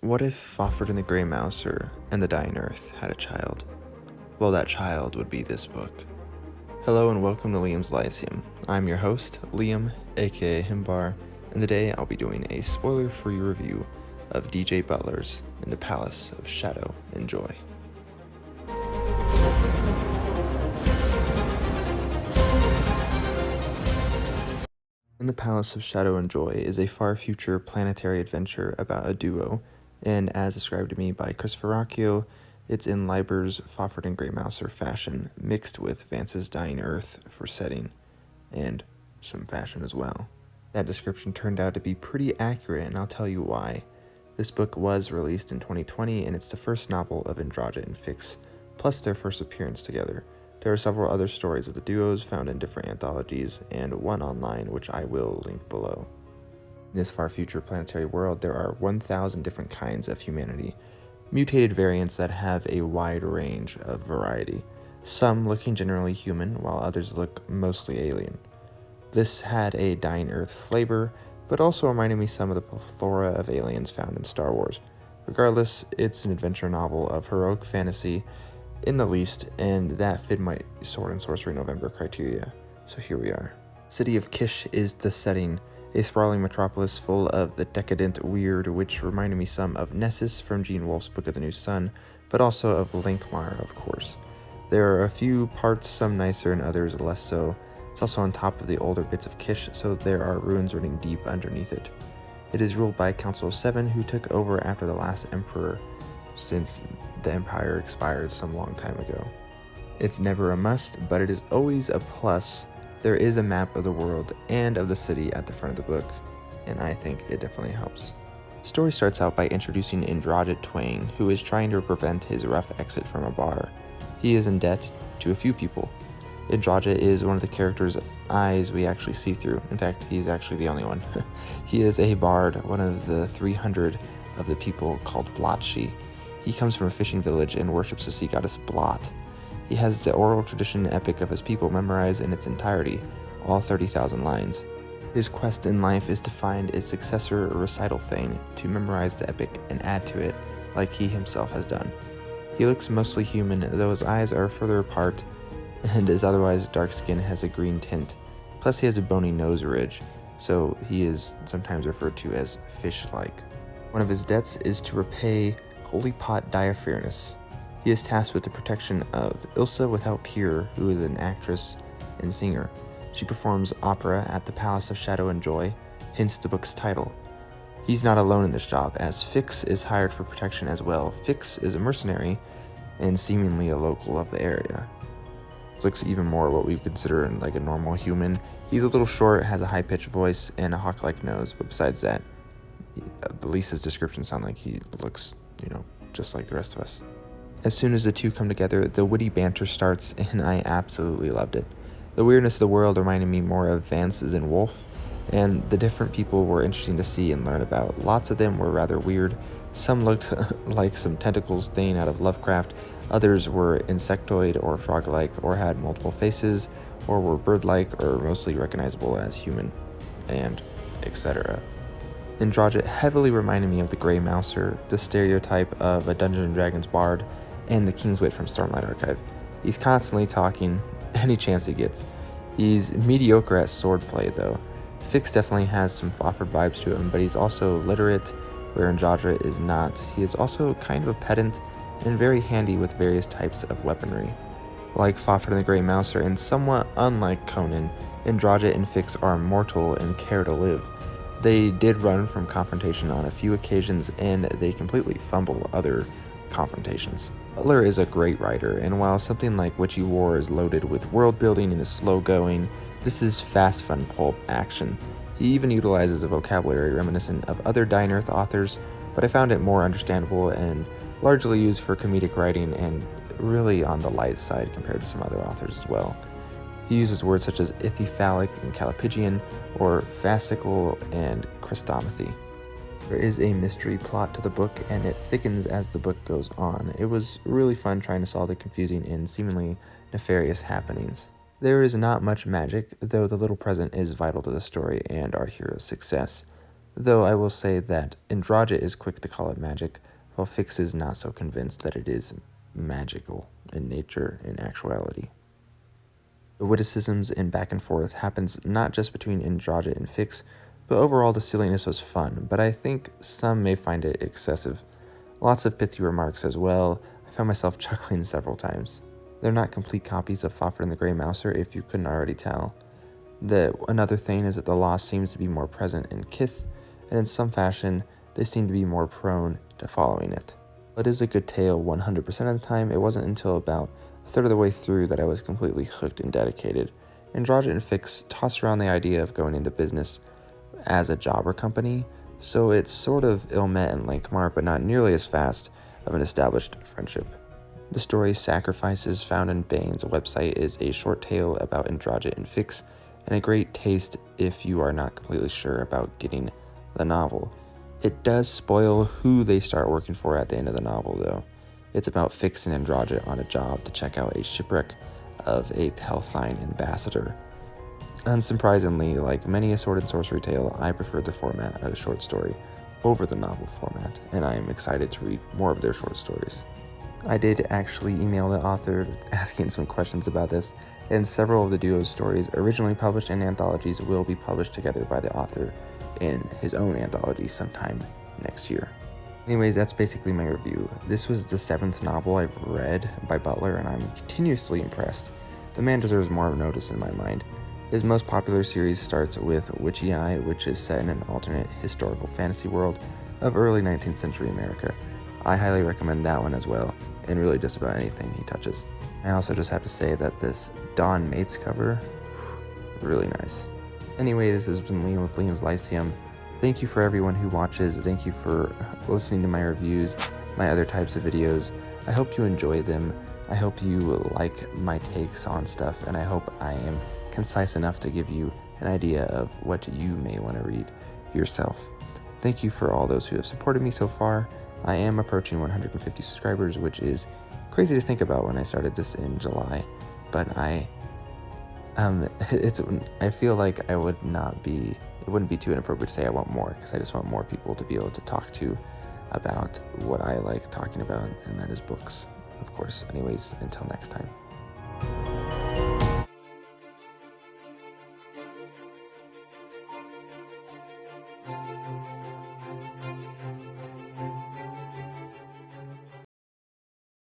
What if Fafhrd and the Grey Mouser and the Dying Earth had a child? Well, that child would be this book. Hello and welcome to Liam's Lyceum. I'm your host, Liam, aka Himbar, and today I'll be doing a spoiler-free review of DJ Butler's In the Palace of Shadow and Joy. In the Palace of Shadow and Joy is a far future planetary adventure about a duo, and as described to me by Christopher Rocchio, it's in Leiber's Fafhrd and Grey Mouser fashion, mixed with Vance's Dying Earth for setting, and some fashion as well. That description turned out to be pretty accurate, and I'll tell you why. This book was released in 2020, and it's the first novel of Indrajit and Fix, plus their first appearance together. There are several other stories of the duos found in different anthologies, and one online, which I will link below. In this far future planetary world, there are 1,000 different kinds of humanity, mutated variants that have a wide range of variety, some looking generally human, while others look mostly alien. This had a Dying Earth flavor, but also reminded me some of the plethora of aliens found in Star Wars. Regardless, it's an adventure novel of heroic fantasy, in the least, and that fit my Sword and Sorcery November criteria, so here we are. City of Kish is the setting, a sprawling metropolis full of the decadent weird, which reminded me some of Nessus from Gene Wolfe's Book of the New Sun, but also of Linkmar, of course. There are a few parts, some nicer and others less so. It's also on top of the older bits of Kish, so there are ruins running deep underneath it. It is ruled by a Council of Seven who took over after the last emperor, since the empire expired some long time ago. It's never a must, but it is always a plus. There is a map of the world and of the city at the front of the book, and I think it definitely helps. The story starts out by introducing Indrajit Twain, who is trying to prevent his rough exit from a bar. He is in debt to a few people. Indrajit is one of the characters' eyes we actually see through. In fact, he's actually the only one. He is a bard, one of the 300 of the people called Blotchi. He comes from a fishing village and worships the sea goddess Blot. He has the oral tradition epic of his people memorized in its entirety, all 30,000 lines. His quest in life is to find a successor recital thing to memorize the epic and add to it, like he himself has done. He looks mostly human, though his eyes are further apart, and his otherwise dark skin has a green tint. Plus he has a bony nose ridge, so he is sometimes referred to as fish-like. One of his debts is to repay Holy Pot Diaphragmus. He is tasked with the protection of Ilsa Without Peer, who is an actress and singer. She performs opera at the Palace of Shadow and Joy, hence the book's title. He's not alone in this job, as Fix is hired for protection as well. Fix is a mercenary and seemingly a local of the area. Looks even more what we consider like a normal human. He's a little short, has a high-pitched voice, and a hawk-like nose, but besides that, at least his descriptions sound like he looks, just like the rest of us. As soon as the two come together, the witty banter starts, and I absolutely loved it. The weirdness of the world reminded me more of Vance than Wolfe, and the different people were interesting to see and learn about. Lots of them were rather weird. Some looked like some tentacles thing out of Lovecraft, others were insectoid or frog-like, or had multiple faces, or were bird-like, or mostly recognizable as human, and etc. Indrajit heavily reminded me of the Grey Mouser, the stereotype of a Dungeons & Dragons bard, and the King's Wit from Stormlight Archive. He's constantly talking, any chance he gets. He's mediocre at swordplay, though. Fix definitely has some Fafhrd vibes to him, but he's also literate, where Indrajit is not. He is also kind of a pedant, and very handy with various types of weaponry. Like Fafhrd and the Grey Mouser, and somewhat unlike Conan, Indrajit and Fix are immortal and care to live. They did run from confrontation on a few occasions, and they completely fumble other confrontations. Butler is a great writer, and while something like Witchy War is loaded with world building and is slow going, this is fast fun pulp action. He even utilizes a vocabulary reminiscent of other Dying Earth authors, but I found it more understandable and largely used for comedic writing and really on the light side compared to some other authors as well. He uses words such as ithyphallic and callipygian, or fascicle and chrestomathy. There is a mystery plot to the book, and it thickens as the book goes on. It was really fun trying to solve the confusing and seemingly nefarious happenings. There is not much magic, though the little present is vital to the story and our hero's success. though I will say that Indrajit is quick to call it magic, while Fix is not so convinced that it is magical in nature in actuality. The witticisms and back and forth happens not just between Indrajit and Fix, but overall the silliness was fun, but I think some may find it excessive. Lots of pithy remarks as well. I found myself chuckling several times. They're not complete copies of Fafhrd and the Grey Mouser, if you couldn't already tell. Another thing is that the loss seems to be more present in Kith, and in some fashion, they seem to be more prone to following it. It is a good tale 100% of the time. It wasn't until about a third of the way through that I was completely hooked and dedicated. Indrajit and Fix toss around the idea of going into business as a jobber company, so it's sort of ill-met in Lankmar, but not nearly as fast of an established friendship. The story Sacrifices, found in Bane's website, is a short tale about Indrajit and Fix, and a great taste if you are not completely sure about getting the novel. It does spoil who they start working for at the end of the novel, though. It's about Fix and Indrajit on a job to check out a shipwreck of a Pelthine ambassador. Unsurprisingly, like many a sword and sorcery tale, I prefer the format of a short story over the novel format, and I am excited to read more of their short stories. I did actually email the author asking some questions about this, and several of the duo's stories originally published in anthologies will be published together by the author in his own anthology sometime next year. Anyways, that's basically my review. This was the 7th novel I've read by Butler, and I'm continuously impressed. The man deserves more notice in my mind. His most popular series starts with Witchy Eye, which is set in an alternate historical fantasy world of early 19th century America. I highly recommend that one as well, and really just about anything he touches. I also just have to say that this Dawn Mates cover, really nice. Anyway, this has been Liam with Liam's Lyceum. Thank you for everyone who watches. Thank you for listening to my reviews, my other types of videos. I hope you enjoy them. I hope you like my takes on stuff, and I hope I am concise enough to give you an idea of what you may want to read yourself. Thank you for all those who have supported me so far. I am approaching 150 subscribers, which is crazy to think about when I started this in July, but I feel like it wouldn't be too inappropriate to say I want more, because I just want more people to be able to talk to about what I like talking about, and that is books, of course. Anyways, until next time.